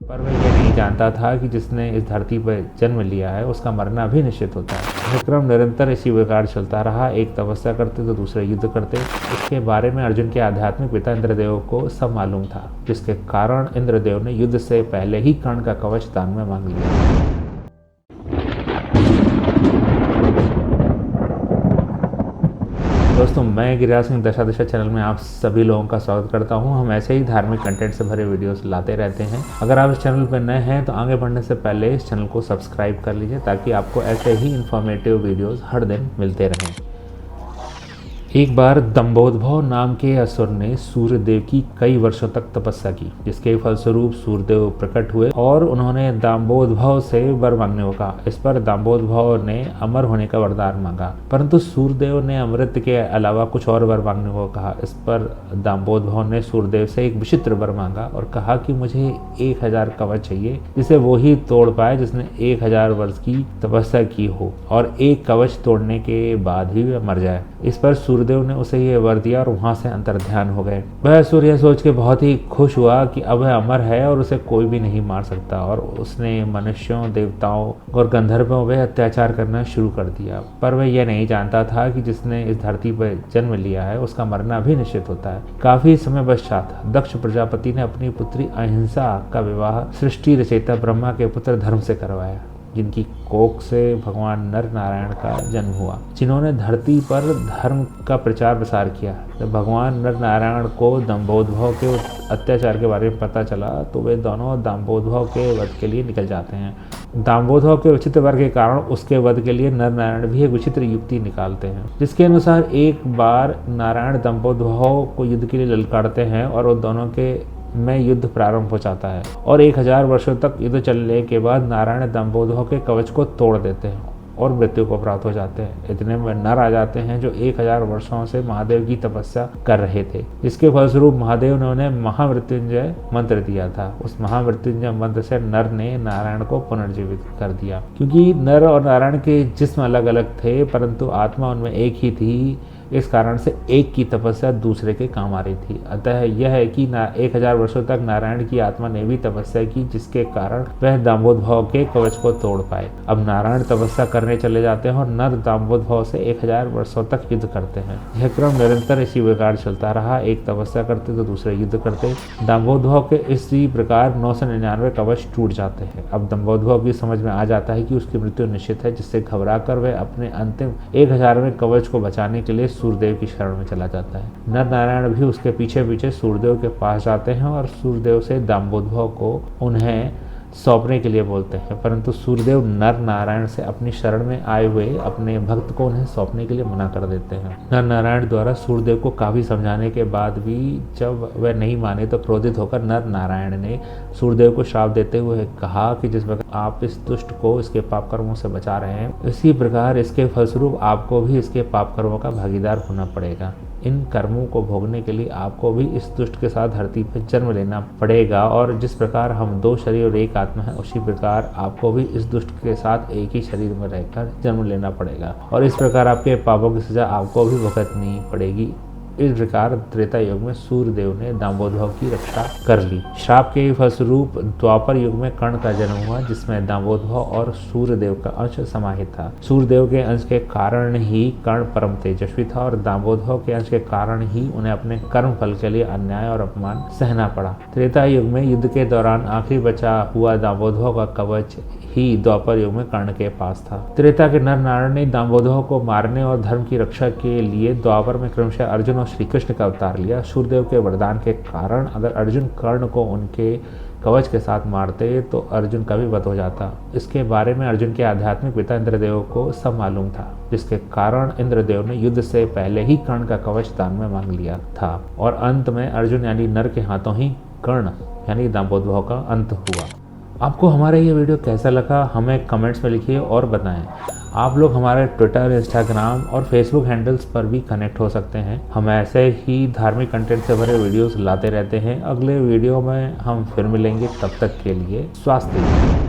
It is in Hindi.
पर वह ये नहीं जानता था कि जिसने इस धरती पर जन्म लिया है उसका मरना भी निश्चित होता है। यह क्रम निरंतर इसी प्रकार चलता रहा। एक तपस्या करते तो दूसरे युद्ध करते। इसके बारे में अर्जुन के आध्यात्मिक पिता इंद्रदेव को सब मालूम था, जिसके कारण इंद्रदेव ने युद्ध से पहले ही कर्ण का कवच दान में मांग लिया। दोस्तों, मैं गिरिराज सिंह दशा दिशा चैनल में आप सभी लोगों का स्वागत करता हूं। हम ऐसे ही धार्मिक कंटेंट से भरे वीडियोस लाते रहते हैं। अगर आप इस चैनल पर नए हैं तो आगे बढ़ने से पहले इस चैनल को सब्सक्राइब कर लीजिए ताकि आपको ऐसे ही इन्फॉर्मेटिव वीडियोस हर दिन मिलते रहें। एक बार दंभोदभ नाम के असुर ने सूर्यदेव की कई वर्षों तक तपस्या की, जिसके फलस्वरूप सूर्यदेव प्रकट हुए और उन्होंने दांभोदभ से वर मांगने को कहा। इस पर दांभोदभ ने अमर होने का वरदान मांगा, परंतु सूर्यदेव ने अमृत के अलावा कुछ और वर मांगने को कहा। इस पर दांभोदभ ने सूर्यदेव से एक विचित्र वर मांगा और कहा कि मुझे 1000 कवच चाहिए, जिसे वो ही तोड़ पाए जिसने 1000 वर्ष की तपस्या की हो और एक कवच तोड़ने के बाद ही वह मर जाए। इस पर सूर्यदेव ने उसे ये वर दिया और वहां से अंतर्ध्यान हो गए। वह सूर्य सोच के बहुत ही खुश हुआ कि अब वह अमर है और उसे कोई भी नहीं मार सकता, और उसने मनुष्यों, देवताओं और गंधर्वों पर अत्याचार करना शुरू कर दिया। पर वह यह नहीं जानता था कि जिसने इस धरती पर जन्म लिया है उसका मरना भी निश्चित होता है। काफी समय पश्चात दक्ष प्रजापति ने अपनी पुत्री अहिंसा का विवाह सृष्टि रचयिता ब्रह्मा के पुत्र धर्म से करवाया, जिनकी कोख से भगवान नर नारायण का जन्म हुआ, जिन्होंने धरती पर धर्म का प्रचार प्रसार किया। जब भगवान नर नारायण को दंभोदभ के अत्याचार के बारे में पता चला तो वे दोनों दांभोदभ के वध के लिए निकल जाते हैं। दांभोदभ के विचित्र वर के कारण उसके वध के लिए नर नारायण भी एक विचित्र युक्ति निकालते हैं, जिसके अनुसार एक बार नारायण दांभोदभ को युद्ध के लिए ललकारते हैं और वो दोनों के में युद्ध प्रारंभ हो जाता है और 1000 वर्षों तक युद्ध चलने के बाद नारायण दांभोदभ के कवच को तोड़ देते हैं और मृत्यु को प्राप्त हो जाते हैं। इतने में नर आ जाते हैं जो 1000 वर्षों से महादेव की तपस्या कर रहे थे, जिसके फलस्वरूप महादेव ने उन्हें महामृत्युंजय मंत्र दिया था। उस महामृत्युंजय मंत्र से नर ने नारायण को पुनर्जीवित कर दिया। क्योंकि नर और नारायण के जिस्म अलग अलग थे परंतु आत्मा उनमें एक ही थी, इस कारण से एक की तपस्या दूसरे के काम आ रही थी। अतः यह है कि 1000 वर्षों तक नारायण की आत्मा ने भी तपस्या की, जिसके कारण वह दांभोदभ के कवच को तोड़ पाए। अब नारायण तपस्या करने चले जाते हैं और नर दांभोदभ से 1000 वर्षों तक युद्ध करते हैं। यह क्रम निरंतर इसी प्रकार चलता रहा। एक तपस्या करते तो दूसरे युद्ध करते। दांभोदभ के इसी प्रकार 999 कवच टूट जाते हैं। अब दांभोदभ की समझ में आ जाता है कि उसकी मृत्यु निश्चित है, जिससे घबराकर वह अपने अंतिम 1000वें कवच को बचाने के लिए सूर्यदेव की शरण में चला जाता है। नर नारायण भी उसके पीछे पीछे सूर्यदेव के पास जाते हैं और सूर्यदेव से दांभोदभ को उन्हें सौंपने के लिए बोलते हैं, परंतु सूर्यदेव नर नारायण से अपनी शरण में आए हुए अपने भक्त को उन्हें सौंपने के लिए मना कर देते हैं। नर नारायण द्वारा सूर्यदेव को काफी समझाने के बाद भी जब वह नहीं माने तो क्रोधित होकर नर नारायण ने सूर्यदेव को श्राप देते हुए कहा कि जिस प्रकार आप इस दुष्ट को इसके पाप कर्मों से बचा रहे हैं, इसी प्रकार इसके फलस्वरूप आपको भी इसके पाप कर्मों का भागीदार होना पड़ेगा। इन कर्मों को भोगने के लिए आपको भी इस दुष्ट के साथ धरती पर जन्म लेना पड़ेगा, और जिस प्रकार हम 2 शरीर और एक आत्मा है, उसी प्रकार आपको भी इस दुष्ट के साथ एक ही शरीर में रहकर जन्म लेना पड़ेगा और इस प्रकार आपके पापों की सजा आपको भी भुगतनी पड़ेगी। इस प्रकार त्रेता युग में सूर्यदेव ने दांभोदभ की रक्षा कर ली। श्राप के फलस्वरूप द्वापर युग में कर्ण का जन्म हुआ, जिसमें दांभोदभ और सूर्यदेव का अंश समाहित था। सूर्यदेव के अंश के कारण ही कर्ण परम तेजस्वी था और दांभोदभ के अंश के कारण ही उन्हें अपने कर्म फल के लिए अन्याय और अपमान सहना पड़ा। त्रेता युग में युद्ध के दौरान आखिरी बचा हुआ दांभोदभ का कवच ही द्वापर युग में कर्ण के पास था। त्रेता के नर नारायण ने दांभोदभ को मारने और धर्म की रक्षा के लिए द्वापर में क्रमशः अर्जुन और श्री कृष्ण का अवतार लिया। सूर्यदेव के वरदान के कारण अगर अर्जुन कर्ण को उनके कवच के साथ मारते तो अर्जुन का भी वध हो जाता। इसके बारे में अर्जुन के आध्यात्मिक पिता इंद्रदेव को सब मालूम था, जिसके कारण इंद्रदेव ने युद्ध से पहले ही कर्ण का कवच दान में मांग लिया था और अंत में अर्जुन यानी नर के हाथों ही कर्ण यानी दांभोदभ का अंत हुआ। आपको हमारा ये वीडियो कैसा लगा हमें कमेंट्स में लिखिए और बताएं। आप लोग हमारे ट्विटर, इंस्टाग्राम और फेसबुक हैंडल्स पर भी कनेक्ट हो सकते हैं। हम ऐसे ही धार्मिक कंटेंट से भरे वीडियोस लाते रहते हैं। अगले वीडियो में हम फिर मिलेंगे, तब तक के लिए स्वास्थ्य।